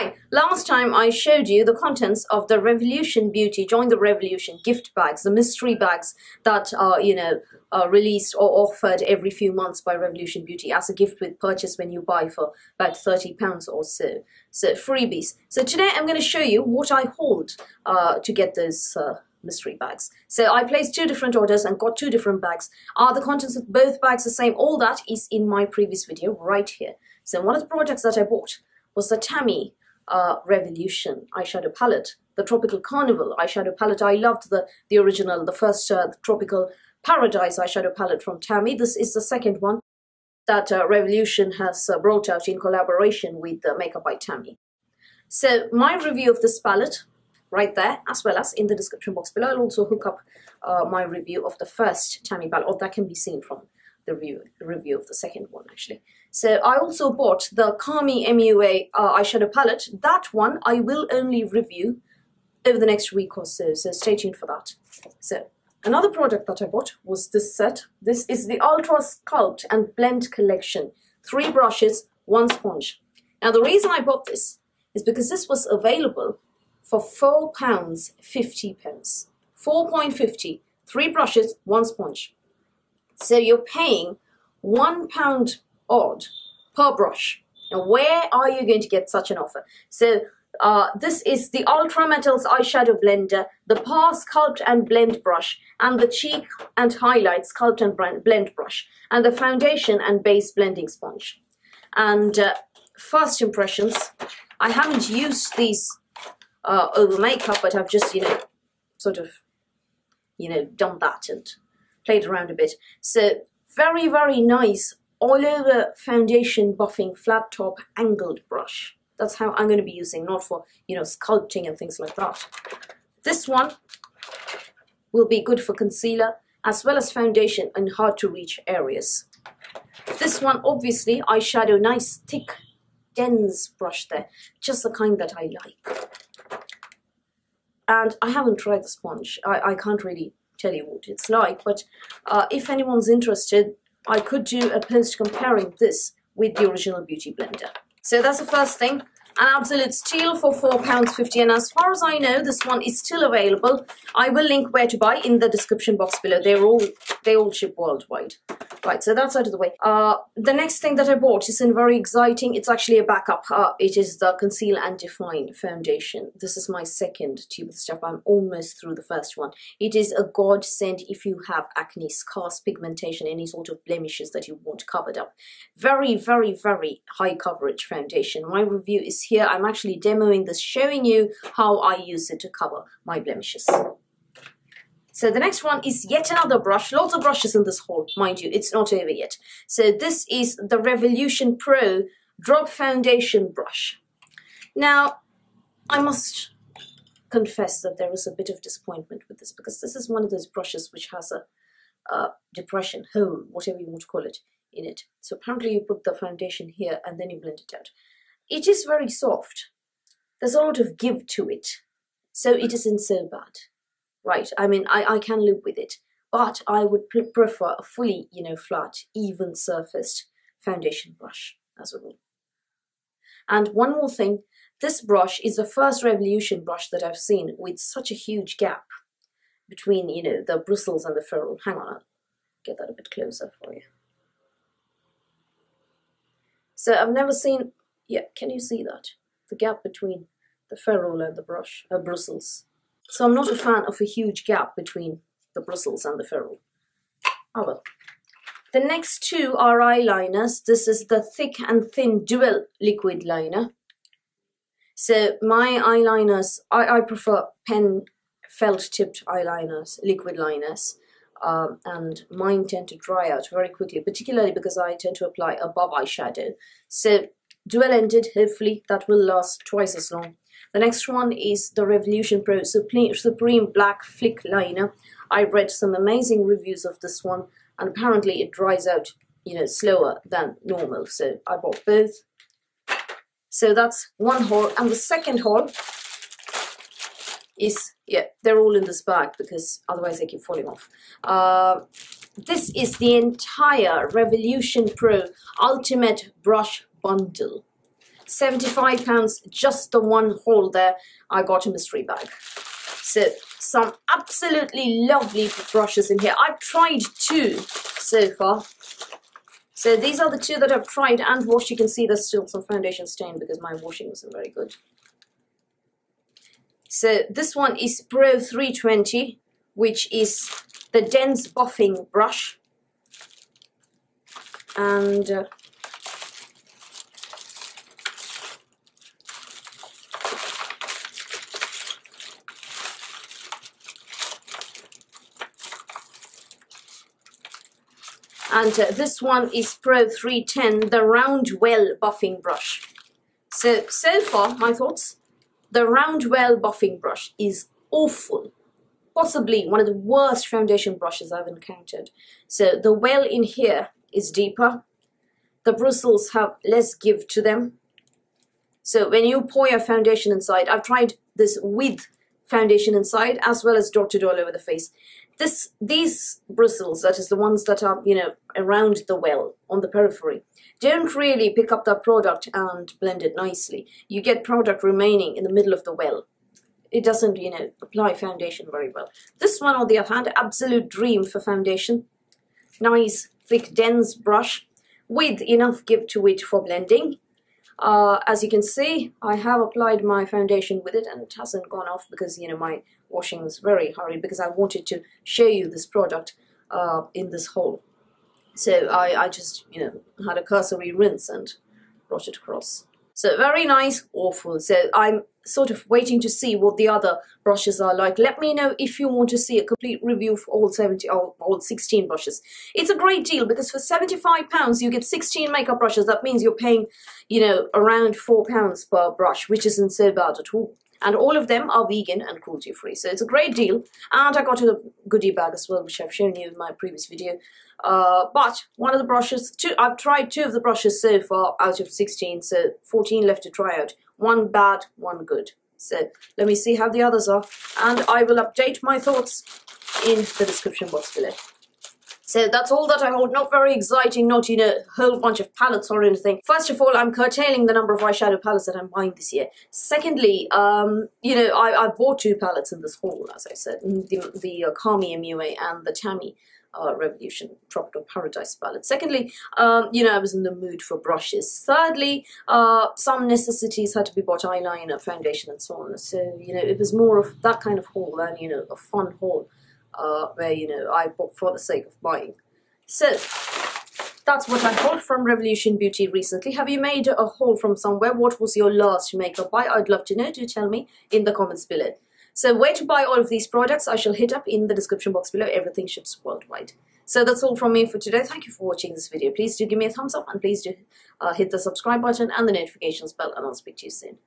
Hi, last time I showed you the contents of the Revolution Beauty Join the Revolution gift bags, the mystery bags that are, released or offered every few months by Revolution Beauty as a gift with purchase when you buy for about £30 or so. So freebies. So today I'm going to show you what I hold to get those mystery bags. So I placed two different orders and got two different bags. Are the contents of both bags the same? All that is in my previous video right here. So one of the products that I bought was the Tammy Revolution eyeshadow palette, the Tropical Carnival eyeshadow palette. I loved the original, the first Tropical Paradise eyeshadow palette from Tammy. This is the second one that Revolution has brought out in collaboration with Makeup by Tammy. So my review of this palette right there, as well as in the description box below. I'll also hook up my review of the first Tammy palette, or that can be seen from the review of the second one actually. So I also bought the Kami MUA eyeshadow palette. That one I will only review over the next week or so, so stay tuned for that. So another product that I bought was this set. This is the Ultra Sculpt and Blend collection. 3 brushes, 1 sponge. Now the reason I bought this is because this was available for £4.50. 4.50, 3 brushes, 1 sponge. So you're paying £1 odd per brush. Now where are you going to get such an offer? So this is the Ultra Metals eyeshadow blender, the PAR Sculpt and Blend brush, and the Cheek and Highlight Sculpt and Blend brush, and the foundation and base blending sponge. And first impressions, I haven't used these over makeup, but I've just, sort of, done that and played around a bit. So very, very nice all over foundation buffing flat top angled brush. That's how I'm going to be using, not for, sculpting and things like that. This one will be good for concealer as well as foundation in hard to reach areas. This one, obviously, eyeshadow, nice thick, dense brush there, just the kind that I like. And I haven't tried the sponge. I can't really tell you what it's like, but if anyone's interested, I could do a post comparing this with the original Beauty Blender. So that's the first thing. An absolute steal for £4.50, and as far as I know, this one is still available. I will link where to buy in the description box below. They all ship worldwide. Right, so that's out of the way. The next thing that I bought is very exciting. It's actually a backup. It is the Conceal and Define foundation. This is my second tube of stuff. I'm almost through the first one. It is a godsend if you have acne, scars, pigmentation, any sort of blemishes that you want covered up. Very, very, very high coverage foundation. My review is here. I'm actually demoing this, showing you how I use it to cover my blemishes. So the next one is yet another brush. Lots of brushes in this haul, mind you. It's not over yet. So this is the Revolution Pro Drop Foundation Brush. Now, I must confess that there is a bit of disappointment with this, because this is one of those brushes which has a depression, hole, whatever you want to call it, in it. So apparently you put the foundation here and then you blend it out. It is very soft. There's a lot of give to it. So it isn't so bad. Right, I mean, I can live with it, but I would prefer a fully, flat, even surfaced foundation brush as a rule. And one more thing, this brush is the first Revolution brush that I've seen with such a huge gap between, the bristles and the ferrule. Hang on, I'll get that a bit closer for you. So I've never seen, can you see that? The gap between the ferrule and the bristles. So I'm not a fan of a huge gap between the bristles and the ferrule. Oh well. The next two are eyeliners. This is the Thick and Thin Dual Liquid Liner. So my eyeliners, I prefer pen felt tipped eyeliners, liquid liners. And mine tend to dry out very quickly, particularly because I tend to apply above eyeshadow. So dual-ended, hopefully that will last twice as long. The next one is the Revolution Pro Supreme Black Flick Liner. I read some amazing reviews of this one, and apparently it dries out, slower than normal. So I bought both. So that's one haul. And the second haul is, they're all in this bag because otherwise they keep falling off. This is the entire Revolution Pro Ultimate Brush Bundle. £75, just the one haul there, I got a mystery bag. So some absolutely lovely brushes in here. I've tried 2 so far. So these are the 2 that I've tried and washed. You can see there's still some foundation stain because my washing wasn't very good. So this one is Pro 320, which is the dense buffing brush. And this one is Pro 310, the Roundwell buffing brush. So far, my thoughts, the Roundwell buffing brush is awful. Possibly one of the worst foundation brushes I've encountered. So the well in here is deeper. The bristles have less give to them. So when you pour your foundation inside, I've tried this with foundation inside as well as dotted all over the face. These bristles, that is the ones that are, around the well on the periphery, don't really pick up that product and blend it nicely. You get product remaining in the middle of the well. It doesn't, apply foundation very well. This one, on the other hand, absolute dream for foundation. Nice, thick, dense brush with enough give to it for blending. As you can see, I have applied my foundation with it and it hasn't gone off because, my washing was very hurried because I wanted to show you this product in this haul. So I just, had a cursory rinse and brought it across. So very nice, awful. So I'm sort of waiting to see what the other brushes are like. Let me know if you want to see a complete review for all 16 brushes. It's a great deal because for £75 you get 16 makeup brushes. That means you're paying, around £4 per brush, which isn't so bad at all. And all of them are vegan and cruelty free. So it's a great deal. And I got a goodie bag as well, which I've shown you in my previous video. But one of the brushes, I've tried 2 of the brushes so far out of 16. So 14 left to try out. 1 bad, 1 good. So let me see how the others are. And I will update my thoughts in the description box below. So that's all that I hold. Not very exciting, not, a whole bunch of palettes or anything. First of all, I'm curtailing the number of eyeshadow palettes that I'm buying this year. Secondly, I bought 2 palettes in this haul, as I said. The Kami MUA and the Tammy Revolution Tropical Paradise palette. Secondly, I was in the mood for brushes. Thirdly, some necessities had to be bought, eyeliner, foundation and so on. So, it was more of that kind of haul than, a fun haul. Where, I bought for the sake of buying. So, that's what I bought from Revolution Beauty recently. Have you made a haul from somewhere? What was your last makeup buy? I'd love to know. Do tell me in the comments below. So, where to buy all of these products, I shall hit up in the description box below. Everything ships worldwide. So, that's all from me for today. Thank you for watching this video. Please do give me a thumbs up and please do hit the subscribe button and the notifications bell, and I'll speak to you soon.